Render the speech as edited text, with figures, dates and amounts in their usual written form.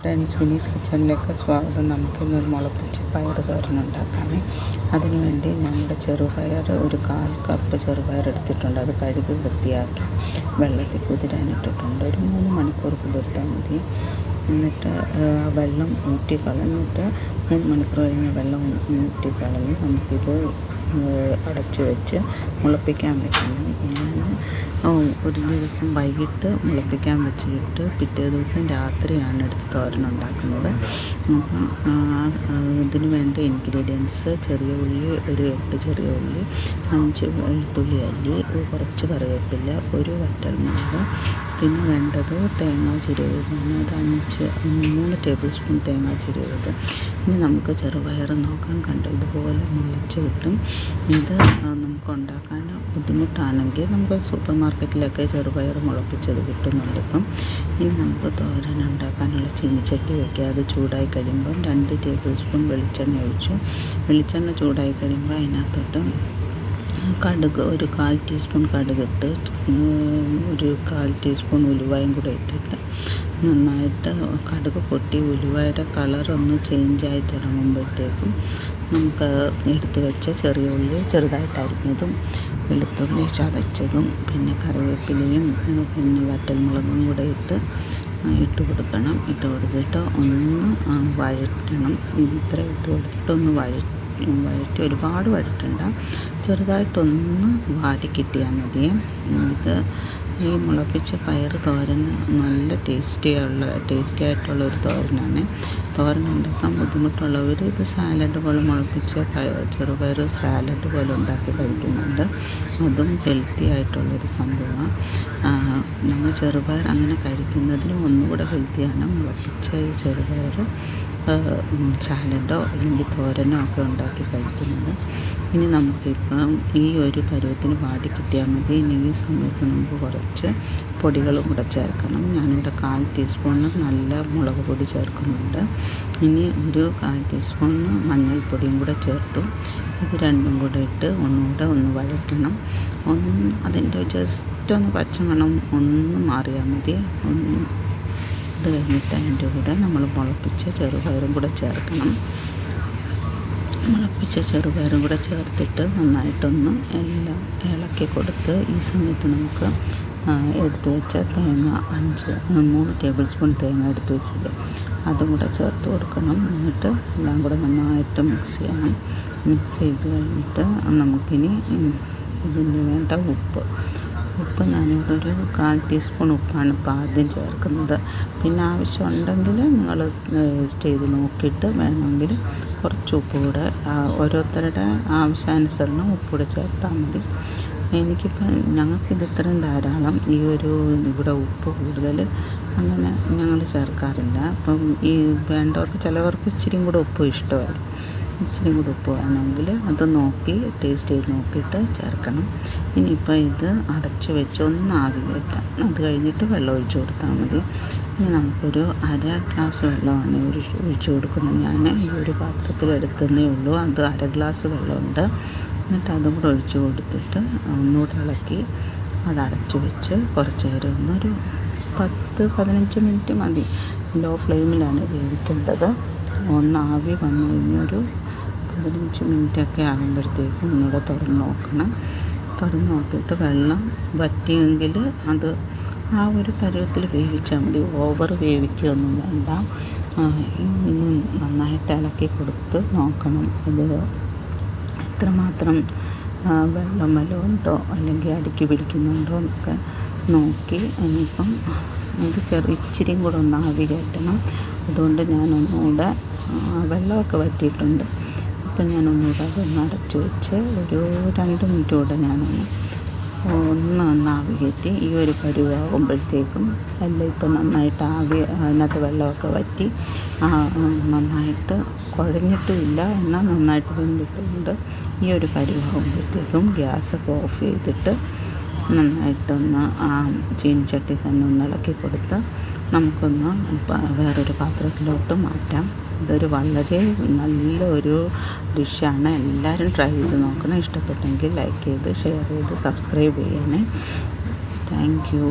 Friends, Vinees കിച്ചണിലേക്ക് സ്വാഗതം. നമുക്കിന്നൊരു മുളപ്പിച്ച പയർ തോരൻ ഉണ്ടാക്കാം. അതിനുവേണ്ടി ഞാനിവിടെ ചെറുപയർ ഒരു 1/4 കപ്പ് ചെറുപയർ എടുത്തിട്ടുണ്ട്. അത് കഴുകി വൃത്തിയാക്കി വെള്ളത്തിൽ കുതിരാനിട്ടിട്ടുണ്ട്. ഒരു 3 മണിക്കൂർ കുതിർത്താൽ മതി. എന്നിട്ട് വെള്ളം ഊറ്റി കളഞ്ഞിട്ട് 3 മണിക്കൂർ കഴിഞ്ഞ് വെള്ളം ഊറ്റി കളഞ്ഞ് നമുക്കിത് അടച്ച് വെച്ച് മുളപ്പിക്കാൻ വെക്കണം. ഞാൻ ഒരു ദിവസം വൈകിട്ട് മുളപ്പിക്കാൻ വെച്ചിട്ട് പിറ്റേ ദിവസം രാത്രിയാണ് എടുത്ത് തോരൻ ഉണ്ടാക്കുന്നത്. അപ്പം ഇതിന് വേണ്ട ഇൻഗ്രീഡിയൻസ്: ചെറിയ ഉള്ളി ഒരു 8 ചെറിയ ഉള്ളി, 5 വെളുത്തുള്ളി അല്ലി, കുറച്ച് കറിവേപ്പില, ഒരു വറ്റൽമുളക്. പിന്നെ വേണ്ടത് തേങ്ങ ചിരവിയതാണ്. അത് 3 ടേബിൾ സ്പൂൺ തേങ്ങ ചിരവിയത്. ഇനി നമുക്ക് ചെറുപയർ നോക്കാം. കണ്ടോ, ഇതുപോലെ മുളച്ച് കിട്ടും. ഇത് നമുക്ക് ഉണ്ടാക്കാൻ ബുദ്ധിമുട്ടാണെങ്കിൽ നമുക്ക് സൂപ്പർ മാർക്കറ്റിലൊക്കെ ചെറുപയർ മുളപ്പിച്ചത് കിട്ടുന്നുണ്ട് ഇപ്പം. ഇനി നമുക്ക് തോരൻ ഉണ്ടാക്കാനുള്ള ചീനിച്ചട്ടി വയ്ക്കുക. അത് ചൂടായി കഴിയുമ്പം 2 ടേബിൾ സ്പൂൺ വെളിച്ചെണ്ണ ഒഴിച്ചു. വെളിച്ചെണ്ണ ചൂടായി കഴിയുമ്പോൾ അതിനകത്തോട്ട് കടുക് ഒരു 1/4 ടീസ്പൂൺ കടുകിട്ട് ഒരു 1/4 ടീസ്പൂൺ ഉലുവയും കൂടെ ഇട്ടിട്ട് നന്നായിട്ട് കടുക് പൊട്ടി ഉലുവയുടെ കളറൊന്ന് ചേഞ്ചായി തുടങ്ങുമ്പോഴത്തേക്കും നമുക്ക് എടുത്ത് വെച്ച ചെറിയ ഉള്ളി ചെറുതായിട്ട് അരിഞ്ഞതും, വെളുത്തുള്ളി ചതച്ചതും, പിന്നെ കറിവേപ്പിലയും പിന്നെ വറ്റൽമുളകും കൂടെ ഇട്ട് കൊടുക്കണം. ഇട്ട് കൊടുത്തിട്ട് ഒന്ന് വഴറ്റണം. ഇത്ര ഇട്ട് കൊടുത്തിട്ട് ഒന്ന് വഴറ്റി ഒരുപാട് വഴറ്റണ്ട, ചെറുതായിട്ടൊന്ന് വാടി കിട്ടിയാൽ മതി. ഇത് ഈ മുളപ്പിച്ച പയർ തോരൻ നല്ല ടേസ്റ്റി ആയിട്ടുള്ള ഒരു തോരനാണ്. തോരൻ ഉണ്ടാക്കാൻ ബുദ്ധിമുട്ടുള്ളവർ ഇത് സാലഡ് പോലെ മുളപ്പിച്ച ചെറുപയർ സാലഡ് പോലെ ഉണ്ടാക്കി കഴിക്കുന്നുണ്ട്. അതും ഹെൽത്തി ആയിട്ടുള്ളൊരു സംഭവമാണ്. നമ്മൾ ചെറുപയർ അങ്ങനെ കഴിക്കുന്നതിലും ഒന്നുകൂടെ ഹെൽത്തിയാണ് മുളപ്പിച്ച ഈ ചെറുപയർ സാലഡോ അല്ലെങ്കിൽ തോരനോ ഒക്കെ ഉണ്ടാക്കി കഴിക്കുന്നത്. ഇനി നമുക്കിപ്പം ഈ ഒരു പരുവത്തിന് വാടി കിട്ടിയാൽ മതി. ഇനി ഈ സമയത്ത് നമുക്ക് കുറച്ച് പൊടികളും കൂടെ ചേർക്കണം. ഞാനിവിടെ 1/4 ടീസ്പൂണ് നല്ല മുളക് പൊടി ചേർക്കുന്നുണ്ട്. ഇനി ഒരു 1/4 ടീസ്പൂണ് മഞ്ഞൾപ്പൊടിയും കൂടെ ചേർത്തു. ഇത് രണ്ടും കൂടെ ഇട്ട് ഒന്നുകൂടെ ഒന്ന് വഴറ്റണം. അതിൻ്റെ ജസ്റ്റ് ഒന്ന് പച്ചമണം ഒന്ന് മാറിയാൽ മതി. ഇത് കഴിഞ്ഞിട്ട് അതിൻ്റെ കൂടെ നമ്മൾ മുളപ്പിച്ച ചെറുപയറും കൂടെ ചേർക്കണം. മുളപ്പിച്ച ചെറുപയറും കൂടെ ചേർത്തിട്ട് നന്നായിട്ടൊന്ന് എല്ലാം ഇളക്കി കൊടുത്ത് ഈ സമയത്ത് നമുക്ക് എടുത്തു വെച്ച തേങ്ങ 3 ടേബിൾ സ്പൂൺ തേങ്ങ എടുത്തു വെച്ചില്ലേ, അതും കൂടെ ചേർത്ത് കൊടുക്കണം. എന്നിട്ട് എല്ലാം കൂടെ നന്നായിട്ട് മിക്സ് ചെയ്യണം. മിക്സ് ചെയ്ത് കഴിഞ്ഞിട്ട് നമുക്കിനി ഇതിന് വേണ്ട ഉപ്പ് ഞാനിവിടെ ഒരു 1/4 ടീസ്പൂൺ ഉപ്പാണ് ഇപ്പോൾ ആദ്യം ചേർക്കുന്നത്. പിന്നെ ആവശ്യമുണ്ടെങ്കിൽ നിങ്ങൾ ടേസ്റ്റ് ചെയ്ത് നോക്കിയിട്ട് വേണമെങ്കിൽ കുറച്ച് ഉപ്പ് കൂടെ ഓരോരുത്തരുടെ ആവശ്യാനുസരണം ഉപ്പ് കൂടെ ചേർത്താൽ മതി. ഞങ്ങൾക്കിത് ഇത്രയും ധാരാളം. ഇവിടെ ഉപ്പ് കൂടുതൽ അങ്ങനെ ഞങ്ങൾ ചേർക്കാറില്ല. അപ്പം ഈ വേണ്ടവർക്ക് ചിലവർക്ക് ഇച്ചിരിയും കൂടെ ഉപ്പ് ഇഷ്ടമായിരിക്കും. ഇച്ചിരി കൂടെ ഉപ്പ് വേണമെങ്കിൽ അത് നോക്കി ടേസ്റ്റ് ചെയ്ത് നോക്കിയിട്ട് ചേർക്കണം. ഇനിയിപ്പോൾ ഇത് അടച്ച് വെച്ച് ഒന്ന് ആവി കയറ്റാം. അത് കഴിഞ്ഞിട്ട് വെള്ളം ഒഴിച്ച് കൊടുത്താൽ മതി. ഇനി നമുക്കൊരു 1/2 ഗ്ലാസ് വെള്ളമാണ് ഒഴിച്ച് കൊടുക്കുന്നത്. ഞാൻ ഈ ഒരു പാത്രത്തിൽ എടുക്കുന്നേ ഉള്ളൂ. അത് 1/2 ഗ്ലാസ് വെള്ളമുണ്ട്. എന്നിട്ട് അതും കൂടെ ഒഴിച്ച് കൊടുത്തിട്ട് ഒന്നുകൂടെ ഇളക്കി അത് അടച്ച് വെച്ച് കുറച്ച് നേരം ഒന്നൊരു 10-15 മിനിറ്റ് മതി. ലോ ഫ്ലെയിമിലാണ് വേവിക്കേണ്ടത്. ഒന്ന് ആവി വന്നു കഴിഞ്ഞൊരു 15 മിനിറ്റൊക്കെ ആകുമ്പോഴത്തേക്കും ഒന്നുകൂടെ തുറന്ന് നോക്കണം. തുറന്ന് നോക്കിയിട്ട് വെള്ളം വറ്റിയെങ്കിൽ അത് ആ ഒരു പരുവത്തിൽ വേവിച്ചാൽ മതി. ഓവർ വേവിക്കുകയൊന്നും വേണ്ട. ഇനി നന്നായിട്ട് ഇളക്കി കൊടുത്ത് നോക്കണം ഇത് എത്രമാത്രം വെള്ളം വല്ലതും ഉണ്ടോ അല്ലെങ്കിൽ അടുക്കി പിടിക്കുന്നുണ്ടോ എന്നൊക്കെ നോക്കി. ഇനിയിപ്പം ഇത് ഇച്ചിരിയും കൂടെ ഒന്ന് ആവി കയറ്റണം. അതുകൊണ്ട് ഞാനൊന്നുകൂടെ വെള്ളമൊക്കെ വറ്റിയിട്ടുണ്ട്. അപ്പം ഞാനൊന്നുകൂടെ അതൊന്ന് അടച്ച് വെച്ച് ഒരു 2 മിനിറ്റ് കൂടെ ഞാനൊന്ന് ആവി കയറ്റി ഈ ഒരു പരുവാകുമ്പോഴത്തേക്കും എല്ലാം ഇപ്പം നന്നായിട്ട് അതിനകത്ത് വെള്ളമൊക്കെ വറ്റി നന്നായിട്ട് കുഴഞ്ഞിട്ടുമില്ല, എന്നാൽ നന്നായിട്ട് വെന്തിട്ടുണ്ട്. ഈ ഒരു പരുവാകുമ്പോഴത്തേക്കും ഗ്യാസൊക്കെ ഓഫ് ചെയ്തിട്ട് നന്നായിട്ടൊന്ന് ചീനിച്ചട്ടി തന്നെ ഒന്ന് ഇളക്കി കൊടുത്ത് നമുക്കൊന്ന് വേറൊരു പാത്രത്തിലോട്ട് മാറ്റാം. ഇതൊരു വളരെ നല്ലൊരു ഡിഷാണ്. എല്ലാവരും ട്രൈ ചെയ്ത് നോക്കണം. ഇഷ്ടപ്പെട്ടെങ്കിൽ ലൈക്ക് ചെയ്ത് ഷെയർ ചെയ്ത് സബ്സ്ക്രൈബ് ചെയ്യണേ. Thank you.